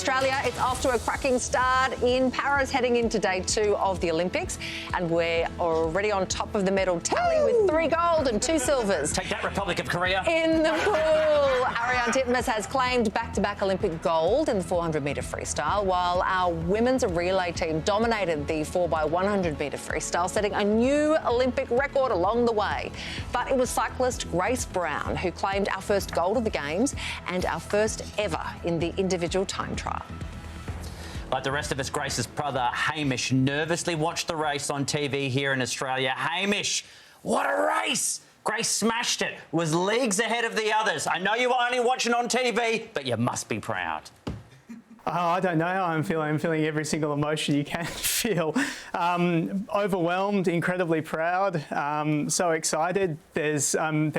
Australia, it's off to a cracking start in Paris, heading into day 2 of the Olympics. And we're already on top of the medal tally with 3 gold and 2 silvers. Take that, Republic of Korea. In the pool, Ariane Titmus has claimed back-to-back Olympic gold in the 400-metre freestyle, while our women's relay team dominated the 4x100-metre freestyle, setting a new Olympic record along the way. But it was cyclist Grace Brown who claimed our first gold of the Games and our first ever in the individual time trial. Like the rest of us, Grace's brother Hamish nervously watched the race on TV here in Australia. Hamish, what a race! Grace smashed it, was leagues ahead of the others. I know you were only watching on TV, but you must be proud. Oh, I don't know how I'm feeling. I'm feeling every single emotion you can feel. Overwhelmed, incredibly proud, so excited. There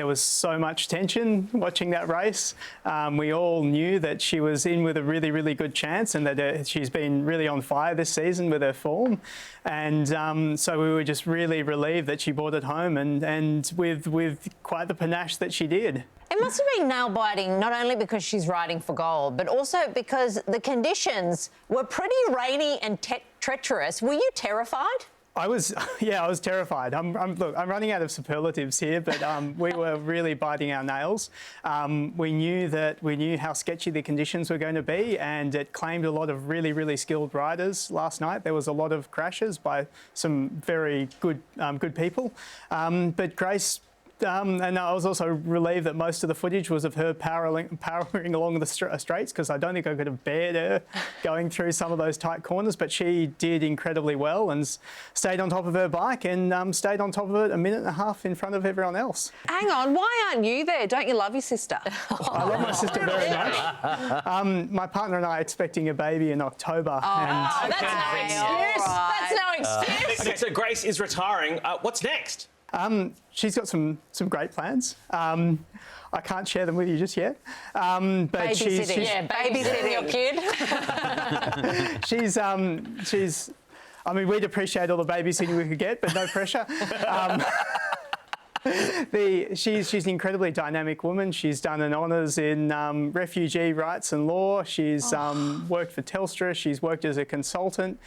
was so much tension watching that race. We all knew that she was in with a really, really good chance and that she's been really on fire this season with her form. And so we were just really relieved that she brought it home and with quite the panache that she did. It must have been nail-biting, not only because she's riding for gold, but also because the conditions were pretty rainy and treacherous. Were you terrified? I was terrified. Look, I'm running out of superlatives here, but we were really biting our nails. We knew how sketchy the conditions were going to be, and it claimed a lot of really, really skilled riders last night. There was a lot of crashes by some very good people, but Grace. And I was also relieved that most of the footage was of her powering along the straights, because I don't think I could have bared her going through some of those tight corners, but she did incredibly well and stayed on top of her bike and stayed on top of it a minute and a half in front of everyone else. Hang on, why aren't you there? Don't you love your sister? I love my sister very much. My partner and I are expecting a baby in October. That's no excuse. That's no excuse. Okay, so Grace is retiring. What's next? She's got some great plans. I can't share them with you just yet. But she's babysitting your kid. I mean, we'd appreciate all the babysitting we could get, but no pressure. She's an incredibly dynamic woman. She's done an honours in refugee rights and law. She's worked for Telstra. She's worked as a consultant.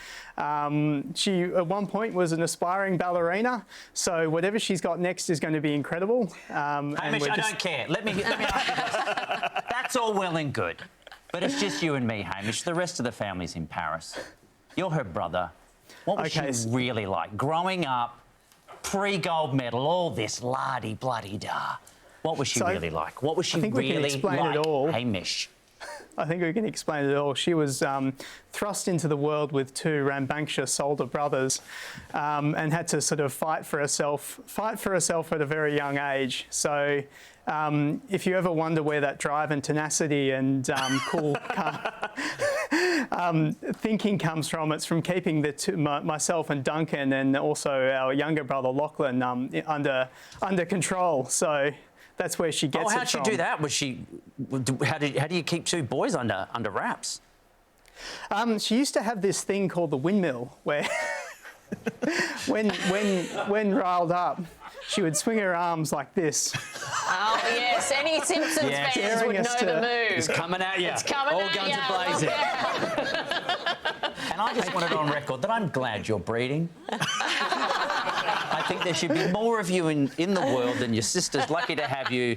She, at one point, was an aspiring ballerina. So whatever she's got next is going to be incredible. Hamish, I don't care. Let me ask you this. That's all well and good, but it's just you and me, Hamish. The rest of the family's in Paris. You're her brother. What was she really like growing up? Pre-gold medal, all this la-di-bloody-da. What was she really like? What was she really like, Hamish? I think we can explain it all. She was thrust into the world with 2 rambunctious older brothers and had to sort of fight for herself at a very young age. So if you ever wonder where that drive and tenacity and cool thinking comes from, it's from keeping myself and Duncan and also our younger brother Lachlan under control. So that's where she gets it from. How'd she do that? How do you keep 2 boys under wraps? She used to have this thing called the windmill, where when riled up, she would swing her arms like this. Oh, yes. Any Simpsons fans would know the move. It's coming at you. It's coming all at guns are blazing. And I just want it on record that I'm glad you're breeding. I think there should be more of you in the world than your sister's lucky to have you,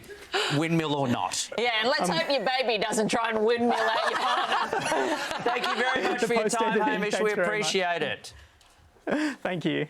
windmill or not. Yeah, and let's hope your baby doesn't try and windmill at your partner. Thank you very much for your time, Hamish. We appreciate it. Thank you.